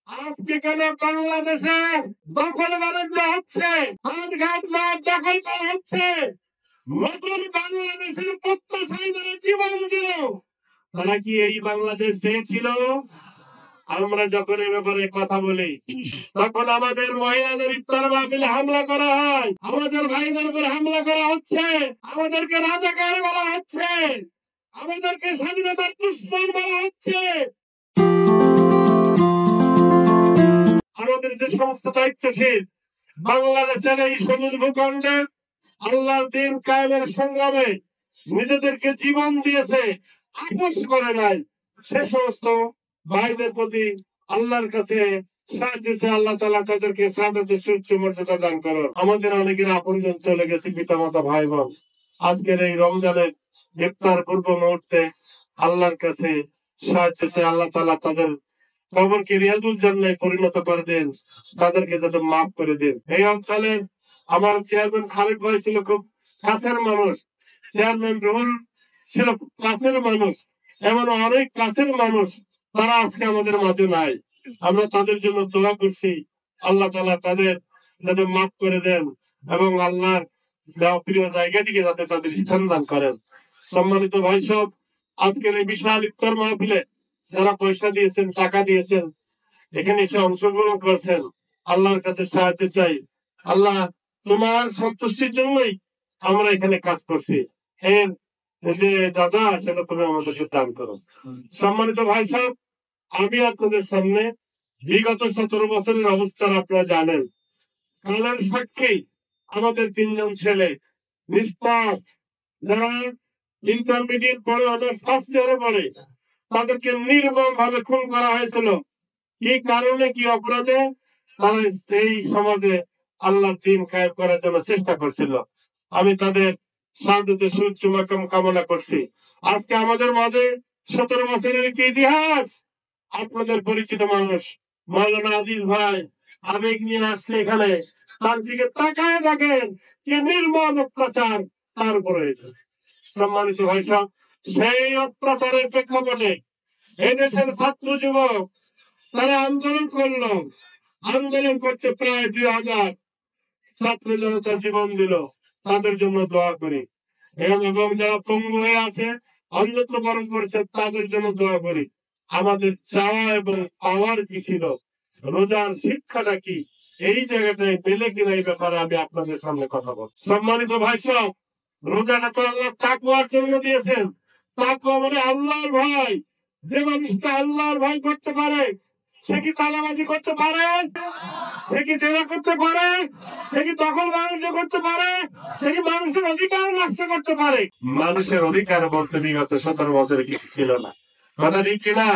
আজকে কেন বাংলাদেশে দখল বাণিজ্য হচ্ছে, হাটঘাট মাঠ দখল করা হচ্ছে, নতুন বাংলাদেশের প্রত্যাশায় যারা জীবন দিল তারা কি এই বাংলাদেশ চেয়েছিল? আমরা যখন এ ব্যাপারে কথা বলি তখন আমাদের মহিলাদের ইফতার মাহফিলে হামলা করা হয়, আমাদের ভাইদের উপর হামলা করা হচ্ছে, আমাদেরকে রাজাকার বলা হচ্ছে, আমাদেরকে স্বাধীনতার দুশ্মন বলা হচ্ছে। আমাদের যে সমস্ত দায়িত্বশীল বাংলাদেশের এই সবুজ ভূখণ্ডে আল্লাহর দ্বীন কায়েমের সংগ্রামে নিজেদেরকে জীবন দিয়েছে, আপোষ করে নাই, সে সমস্ত ভাইদের প্রতি আল্লাহর কাছে সাহায্য চেয়ে আল্লাহ তাআলা তাদেরকে শাহাদাতের সুউচ্চ মর্যাদা দান করুন। আমাদের অনেকের আপনজন চলে গেছে, পিতামাতা ভাই বোন। আজকের এই রমজানের ইফতার পূর্ব মুহূর্তে আল্লাহর কাছে সাহায্য চেয়ে আল্লাহ তাআলা তাদের কবরকে রিয়াজুল জান্নাতে পরিণত করে দেন, তাদেরকে যাতে মাফ করে দেন। এই অঞ্চলে আমার চেয়ারম্যান খালেদ ভাই ছিল খুব কাছের মানুষ, চেয়ারম্যান রুহুল ছিল খুব কাছের মানুষ, এমন অনেক কাছের মানুষ তারা আজকে আমাদের মাঝে নাই। আমরা তাদের জন্য দোয়া করছি, আল্লাহ তাআলা তাদের যাতে মাফ করে দেন এবং আল্লাহর দেওয়া প্রিয় জায়গাটিকে যাতে তাদের স্থান দান করেন। সম্মানিত ভাই সব, আজকের এই বিশাল ইফতার মাহফিলে যারা পয়সা দিয়েছেন, টাকা দিয়েছেন, এখানে এসে অংশগ্রহণ করছেন, আল্লাহর কাছে সাহায্য চাই। আল্লাহ তোমার সন্তুষ্টির জন্যই আমরা এখানে কাজ করছি, এর যে দাদা সেটা তুমি আমাদেরকে দান করো। সম্মানিত ভাই সাহেব, আমি আপনাদের সামনে বিগত 17 বছরের অবস্থান আপনারা জানেন। কালের সাক্ষী আমাদের 3 জন ছেলে নিষ্পাপ, যারা ইন্টারমিডিয়েট পড়ে, অনার্স ফার্স্ট ইয়ারে পড়ে, তাদেরকে নির্মম ভাবে খুন করা হয়েছিল। কি কারণে, কি অপরাধে? তারা এই সমাজে আল্লাহর দ্বীন কায়েম করার জন্য চেষ্টা করছিল। আমি তাদের শাহাদাতের সুউচ্চ মাকাম কামনা করছি। আজকে আমাদের মাঝে 17 বছরের একটি ইতিহাস, আপনাদের পরিচিত মানুষ মাওলানা আজিজ ভাই আবেগ নিয়ে আসছে এখানে, তার দিকে তাকায় দেখেন যে নির্মম অত্যাচার তার উপর হয়েছে। সম্মানিত ভাই সাহেব, সেই অত্যাচারের প্রেক্ষাপটে এদেশের ছাত্র যুবক তারা আন্দোলন করলো, আন্দোলন করতে প্রায় 2000 ছাত্র জনতা জীবন দিল, তাদের জন্য দোয়া করি। এবং যারা পঙ্গু হয়ে আছে, অন্ধত্ব বরণ করেছে, তাদের জন্য দোয়া করি। আমাদের চাওয়া এবং পাওয়ার কি ছিল, রোজার শিক্ষাটা কি, এই জায়গাটায় পেলে কিনা, এই ব্যাপারে আমি আপনাদের সামনে কথা বল। সম্মানিত ভাই সব, রোজাটা তো আল্লাহ তাকওয়ার জন্য দিয়েছেন। তাকওয়া মানে আল্লাহর ভয়। যে মানুষটা আল্লাহর ভয় করতে পারে সে কি চালাবাজি করতে পারে, সে কি জেলা করতে পারে, সে কি দখল বাণিজ্য করতে পারে, সে কি মানুষের অধিকার নষ্ট করতে পারে? মানুষের অধিকার বলতে বিগত 17 বছরে কিছু ছিল না, কথা ঠিক কিনা?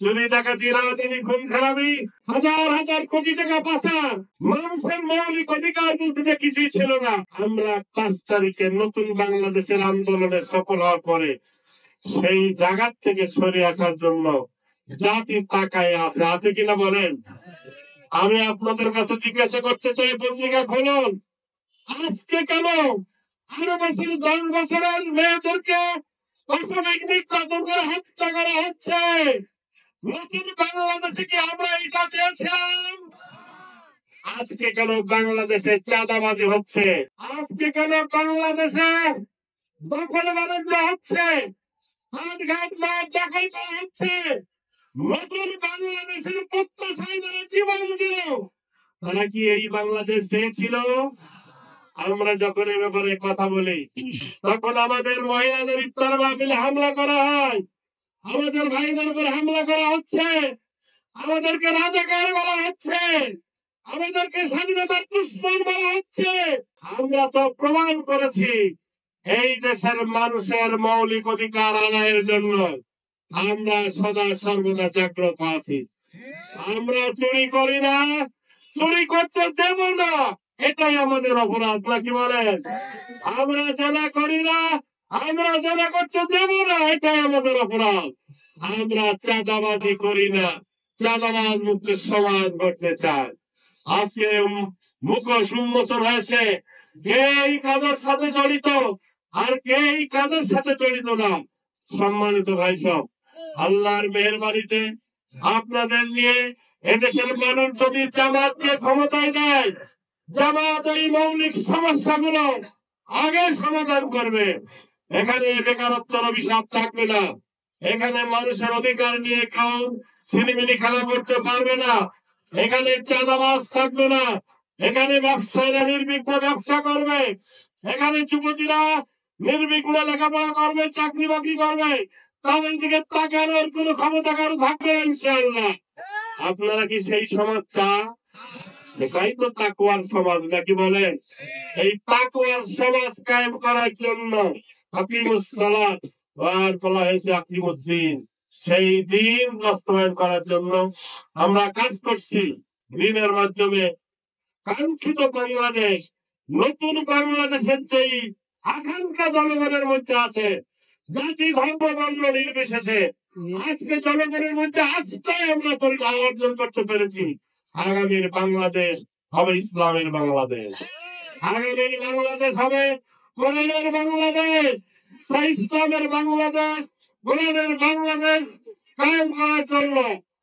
চুরি ডাকাতি রাজনীতি খুন খারাপি, হাজার হাজার কোটি টাকা পাচার, মানুষের মৌলিক অধিকার বলতে যে কিছুই ছিল না। আমরা 5 তারিখে নতুন বাংলাদেশের আন্দোলনে সফল হওয়ার পরে সেই জায়গা থেকে সরে আসার জন্য জাতি তাকায় আছে, আছে কিনা বলেন? আমি আপনাদের কাছে জিজ্ঞাসা করতে চাই, পত্রিকা খুলুন, আজকে কেন 18 বছর 10 বছরের মেয়েদেরকে অসাময়িক নির্যাতন করে হত্যা করা হচ্ছে? নতুন বাংলাদেশে কি আমরা এটা চেয়েছিলাম? আজকে কেন বাংলাদেশে চাঁদাবাজি হচ্ছে? আজকে কেন বাংলাদেশে দখল বাণিজ্য হচ্ছে, হাটঘাট মাঠ দখল করা হচ্ছে, নতুন বাংলাদেশের প্রত্যাশায় যারা জীবন দিল তারা কি এই বাংলাদেশ চেয়েছিল? আমরা যখন এ ব্যাপারে কথা বলি তখন আমাদের মহিলাদের ইফতার মাহফিলে হামলা করা হয়, আমাদের ভাইদের উপর হামলা করা হচ্ছে, আমাদেরকে রাজাকার বলা হচ্ছে, আমাদেরকে স্বাধীনতার দুশ্মন বলা হচ্ছে। আমরা তো প্রমাণ করেছি এই দেশের মানুষের মৌলিক অধিকার আদায়ের জন্য আমরা সদা সর্বদা জাগ্রত আছি। আমরা চুরি করি না, চুরি করতে দেব না, এটাই আমাদের অপরাধ, নাকি বলেন? আমরা জেনা করি না, আমরা জেনা করতে দেব না, এটাই আমাদের অপরাধ। আমরা চাঁদাবাজি করি না, চাঁদাবাজ মুক্ত সমাজ গড়তে চাই। আজকে মুখোশ উন্মোচন হয়েছে, কে এই কাজের সাথে জড়িত আর কে এই কাজের সাথে জড়িত না। সম্মানিত ভাই সব, আল্লাহর মেহেরবানিতে আপনাদের নিয়ে এদেশের মানুষ যদি জামাতকে ক্ষমতায় দেয়, জামাত এই মৌলিক সমস্যাগুলো আগে সমাধান করবে। এখানে বেকারত্বের অভিশাপ থাকবে না, এখানে মানুষের অধিকার নিয়ে কেউ ছিনিমিনি খেলা করতে পারবে না, এখানে চাঁদাবাজ থাকবে না, এখানে ব্যবসায়ীরা নির্বিঘ্ন ব্যবসা করবে, এখানে যুবতীরা নির্বিঘ্ন লেখাপড়া করবে, চাকরি বাকরি করবে, তাদের দিকে তাকানোর কোনো ক্ষমতা কারো থাকবে না ইনশাআল্লাহ। আপনারা কি সেই সমাজ চান? এটাই তো তাকওয়ার সমাজ, নাকি বলেন? এই তাকওয়ার সমাজ কায়েম করার জন্য আকিমুস সালাত আর বলা হয়েছে আকিমুদ্দিন, সেই দিন বাস্তবায়ন করার জন্য আমরা কাজ করছি। দিনের মাধ্যমে কাঙ্ক্ষিত বাংলাদেশ, নতুন বাংলাদেশের যেই আকাঙ্ক্ষা জনগণের মধ্যে আছে, জাতি ধর্ম বর্ণ নির্বিশেষে আজকে জনগণের মধ্যে আস্থায় আমরা অর্জন করতে পেরেছি। আগামীর বাংলাদেশ হবে ইসলামের বাংলাদেশ, আগামীর বাংলাদেশ হবে কোরআনের বাংলাদেশ, তাই ইসলামের বাংলাদেশ, কোরআনের বাংলাদেশ কায়েম করার জন্য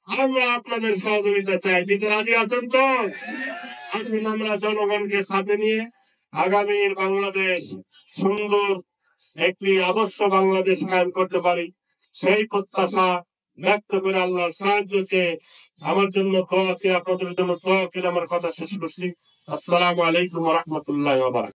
আমরা আপনাদের সহযোগিতা চাই। দিতে রাজি আছেন তো? আসুন আমরা জনগণকে সাথে নিয়ে আগামীর বাংলাদেশ সুন্দর একটি আদর্শ বাংলাদেশ কায়েম করতে পারি, সেই প্রত্যাশা ব্যক্ত করে আল্লাহর সাহায্যকে আমার জন্য দোয়া আছে, আপনাদের জন্য দোয়া করে আমার কথা শেষ করছি। আসসালামু আলাইকুম ওয়া রাহমাতুল্লাহি ওয়া বারাকাতুহু।